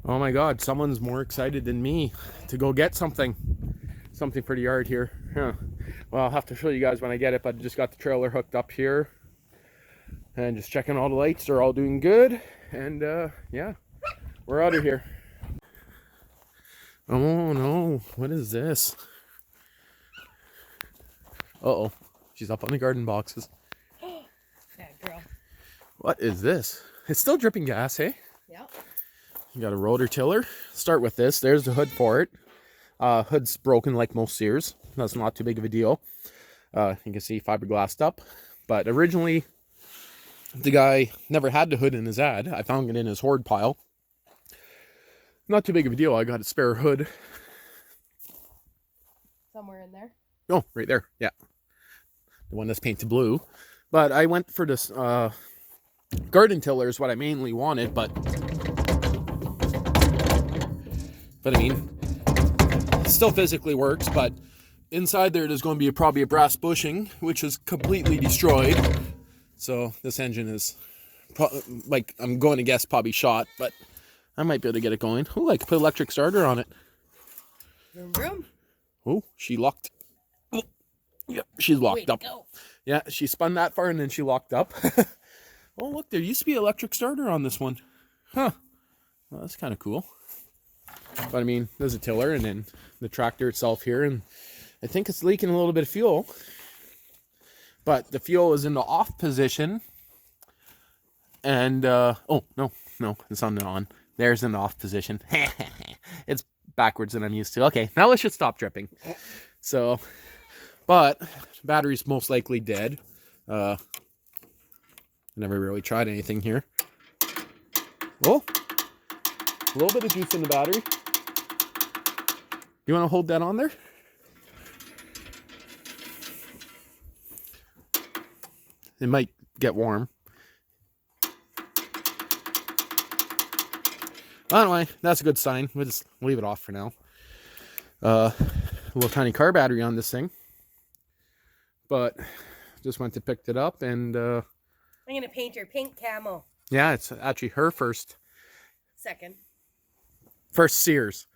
Oh my God, someone's more excited than me to go get something for the yard here. Huh. Well, I'll have to show you guys when I get it, but I just got the trailer hooked up here and just checking all the lights. They're all doing good. And yeah, we're out of here. Oh no, what is this? Uh-oh, she's up on the garden boxes. Bad girl. What is this? It's still dripping gas, hey? Yep. You got a rotor tiller. Start with this. There's the hood for it. Hood's broken like most Sears. That's not too big of a deal. You can see fiberglassed up. But originally, the guy never had the hood in his ad. I found it in his hoard pile. Not too big of a deal. I got a spare hood. Somewhere in there. Oh, right there. Yeah. The one that's painted blue. But I went for this garden tiller is what I mainly wanted, but I mean, it still physically works, but inside there there's going to be probably a brass bushing, which is completely destroyed. So this engine is, like, I'm going to guess probably shot, but I might be able to get it going. Oh, I could put electric starter on it. Vroom, vroom. Oh, she locked. Oh, yep, she's locked up. Go. Yeah, she spun that far and then she locked up. Oh, look, there used to be an electric starter on this one. Huh. Well, that's kind of cool. But I mean, there's a tiller and then the tractor itself here, and I think it's leaking a little bit of fuel. But the fuel is in the off position. And, oh, no, it's on the on. There's an off position. It's backwards than I'm used to. Okay, now let's just stop dripping. So, but battery's most likely dead. Never really tried anything here. Oh, a little bit of juice in the battery. You want to hold that on there? It might get warm. Anyway, that's a good sign. We'll just leave it off for now. A little tiny car battery on this thing. But just went to pick it up and... I'm going to paint her pink camo. Yeah, it's actually her first Sears.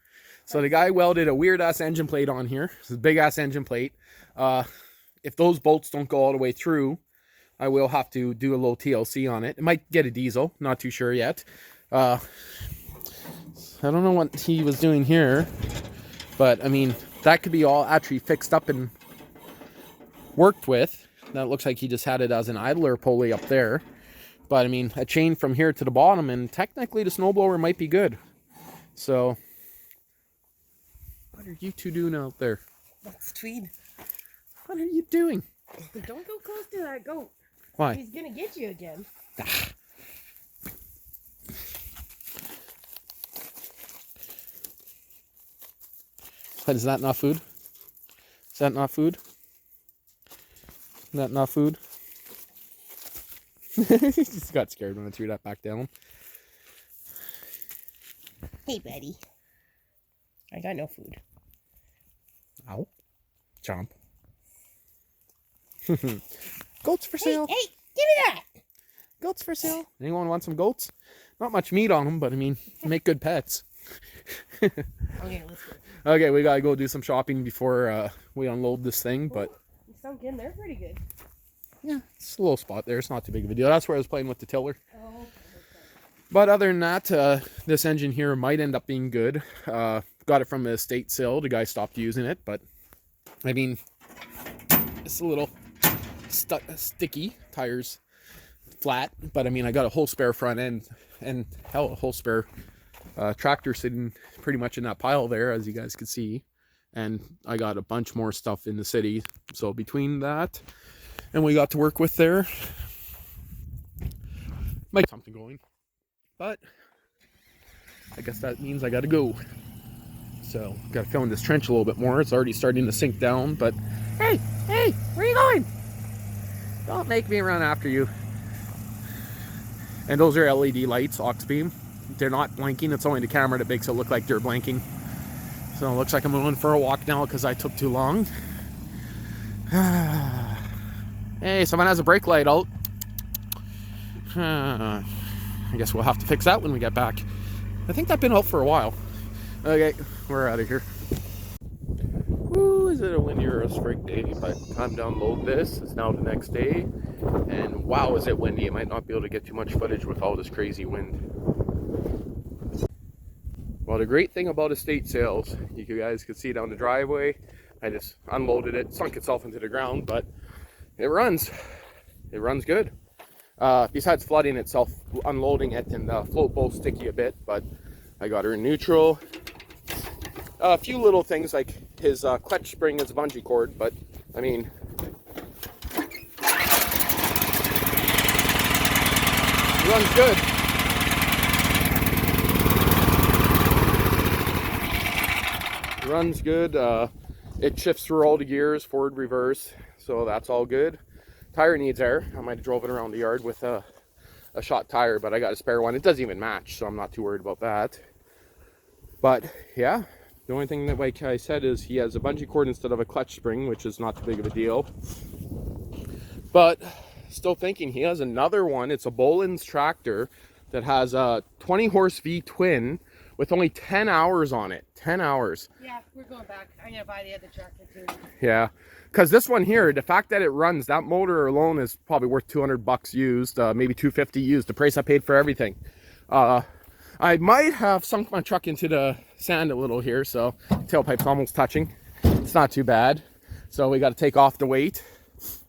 So the guy welded a weird-ass engine plate on here. It's a big-ass engine plate. If those bolts don't go all the way through, I will have to do a little TLC on it. It might get a diesel. Not too sure yet. I don't know what he was doing here. But, I mean, that could be all actually fixed up and worked with. That looks like he just had it as an idler pulley up there. But, I mean, a chain from here to the bottom, and technically the snowblower might be good. So, what are you two doing out there? That's Tweed. What are you doing? Don't go close to that goat. Why? He's going to get you again. What, is that not food? Is that not food? Is that not food? He just got scared when I threw that back down. Hey, buddy. I got no food. Ow. Chomp. Goats for sale. Hey, give me that. Goats for sale. Anyone want some goats? Not much meat on them, but I mean, make good pets. Okay, let's go. Okay, we gotta go do some shopping before we unload this thing, but... You sunk in there pretty good. Yeah, it's a little spot there. It's not too big of a deal. That's where I was playing with the tiller. Oh, okay. But other than that, this engine here might end up being good. Got it from an estate sale. The guy stopped using it, but I mean, it's a little sticky. Tires flat, but I mean, I got a whole spare front end and hell, a whole spare tractor sitting pretty much in that pile there, as you guys can see. And I got a bunch more stuff in the city. So between that and we got to work with there, might get something going. But I guess that means I gotta go. So gotta fill in this trench a little bit more. It's already starting to sink down, but hey, where are you going? Don't make me run after you. And those are LED lights, aux beam. They're not blinking. It's only the camera that makes it look like they're blinking. So it looks like I'm going for a walk now because I took too long. Hey, someone has a brake light out. I guess we'll have to fix that when we get back. I think that's been out for a while. Okay, we're out of here. Woo, is it a windy or a spring day? By the time to unload this, it's now the next day. And wow, is it windy. I might not be able to get too much footage with all this crazy wind. Well, the great thing about estate sales, you guys can see down the driveway, I just unloaded it, sunk itself into the ground, but it runs. It runs good. Besides flooding itself, unloading it, and the float both sticky a bit, but I got her in neutral. A few little things like his clutch spring is a bungee cord, but I mean, it runs good. It runs good. It shifts through all the gears, forward, reverse, so that's all good. Tire needs air. I might have drove it around the yard with a shot tire, but I got a spare one. It doesn't even match, so I'm not too worried about that. But yeah, the only thing that, like I said, is he has a bungee cord instead of a clutch spring, which is not too big of a deal. But still thinking, he has another one. It's a Bolens tractor that has a 20 horse V twin with only 10 hours on it. 10 hours. Yeah, we're going back. I'm going to buy the other tractor too. Yeah, because this one here, the fact that it runs, that motor alone is probably worth 200 bucks used, maybe 250 used, the price I paid for everything. I might have sunk my truck into the sand a little here, so tailpipe's almost touching. It's not too bad. So we got to take off the weight.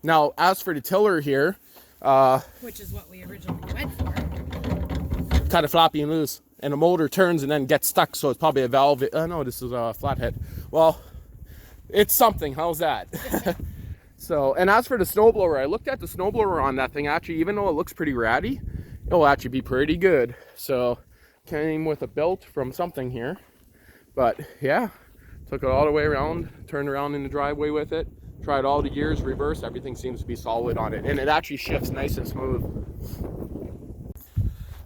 Now, as for the tiller here, which is what we originally went for. Kind of floppy and loose, and the motor turns and then gets stuck, so it's probably a valve. No, this is a flathead. Well, it's something. How's that? So, and as for the snowblower, I looked at the snowblower on that thing. Actually, even though it looks pretty ratty, it'll actually be pretty good. So, came with a belt from something here, but yeah, took it all the way around, turned around in the driveway with it, tried all the gears, reverse, everything seems to be solid on it, and it actually shifts nice and smooth.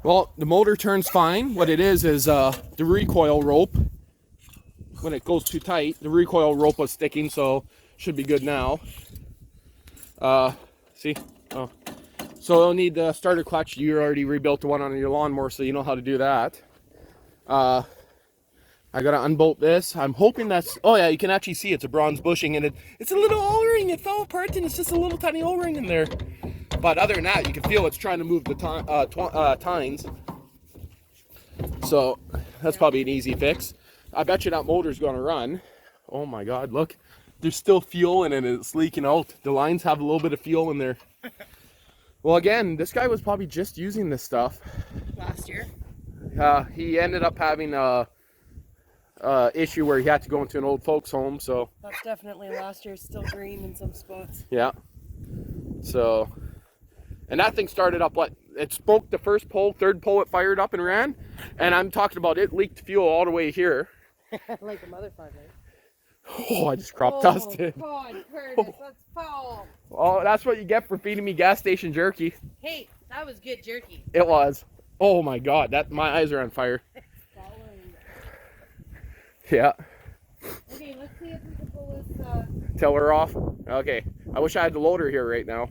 Well, the motor turns fine. What it is the recoil rope, when it goes too tight, the recoil rope was sticking, so should be good now. See? Oh. So you'll need the starter clutch. You already rebuilt the one on your lawnmower, so you know how to do that. I gotta unbolt this. I'm hoping that's, oh yeah, you can actually see it's a bronze bushing, and it's a little O-ring. It fell apart, and it's just a little tiny O-ring in there. But other than that, you can feel it's trying to move the tines. So that's probably an easy fix. I bet you that motor's gonna run. Oh my God, look. There's still fuel in it, and it's leaking out. The lines have a little bit of fuel in there. Well, again, this guy was probably just using this stuff Last year. He ended up having a issue where he had to go into an old folks home, so That's definitely last year. Still green in some spots. yeah. So, and that thing started up, what, it spoke the first pole, third pole it fired up and ran, and I'm talking about it leaked fuel all the way here. Like a motherfucker. Oh, I just crop dusted. Oh God, Curtis, that's foul. Oh, that's what you get for feeding me gas station jerky. Hey, that was good jerky. It was. Oh my God, my eyes are on fire. Yeah. Okay, let's see if we can pull this. Tiller off. Okay. I wish I had the loader here right now.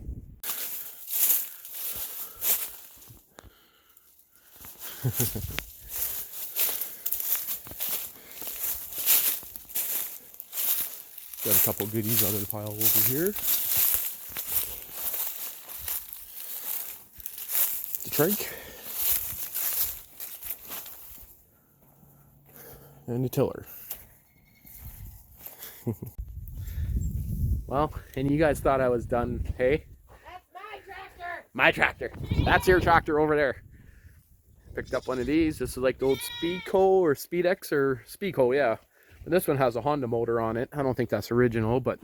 Got a couple goodies out of the pile over here. The Trike. And the tiller. Well, and you guys thought I was done, hey? That's my tractor! My tractor. That's your tractor over there. Picked up one of these. This is like the old Speedco or Speedex or Speedco, yeah. But this one has a Honda motor on it. I don't think that's original, but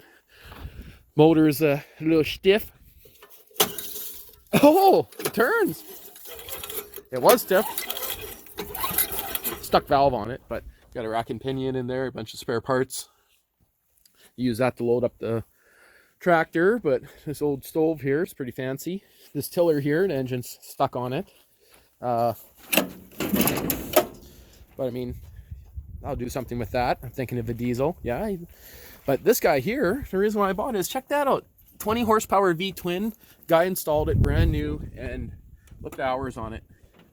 motor's a little stiff. Oh, it turns. It was stiff. Stuck valve on it, but got a rack and pinion in there, a bunch of spare parts. Use that to load up the tractor, but this old stove here is pretty fancy. This tiller here, the engine's stuck on it. But I mean, I'll do something with that. I'm thinking of a diesel. Yeah. But this guy here, the reason why I bought it is, check that out. 20 horsepower V twin. Guy installed it brand new, and look at the hours on it.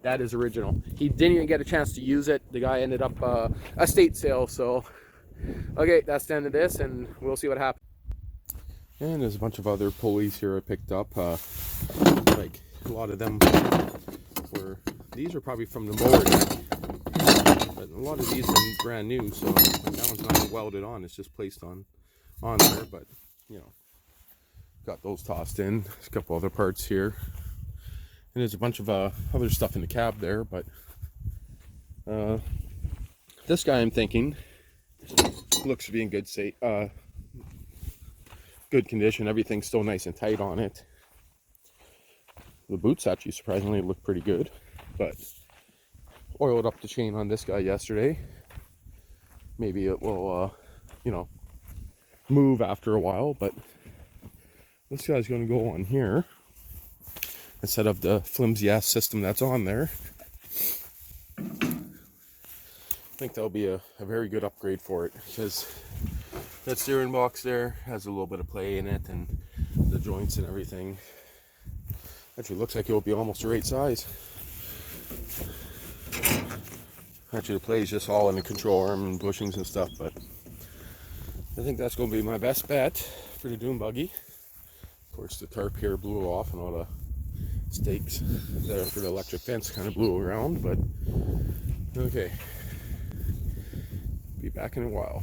That is original. He didn't even get a chance to use it. The guy ended up estate sale. So, okay, that's the end of this, and we'll see what happens. And there's a bunch of other pulleys here I picked up. Like a lot of them were, these are probably from the mower deck, but a lot of these are brand new. So that one's not welded on; it's just placed on there. But you know, got those tossed in. There's a couple other parts here. And there's a bunch of other stuff in the cab there, but this guy I'm thinking looks to be in good good condition. Everything's still nice and tight on it. The boots actually surprisingly look pretty good, but oiled up the chain on this guy yesterday. Maybe it will, you know, move after a while, but this guy's going to go on here instead of the flimsy ass system that's on there. I think that'll be a very good upgrade for it, because that steering box there has a little bit of play in it, and the joints and everything. Actually looks like it will be almost the right size. Actually the play is just all in the control arm and bushings and stuff, but I think that's going to be my best bet for the dune buggy. Of course the tarp here blew off, and all the stakes there for the electric fence kind of blew around, but okay. Be back in a while.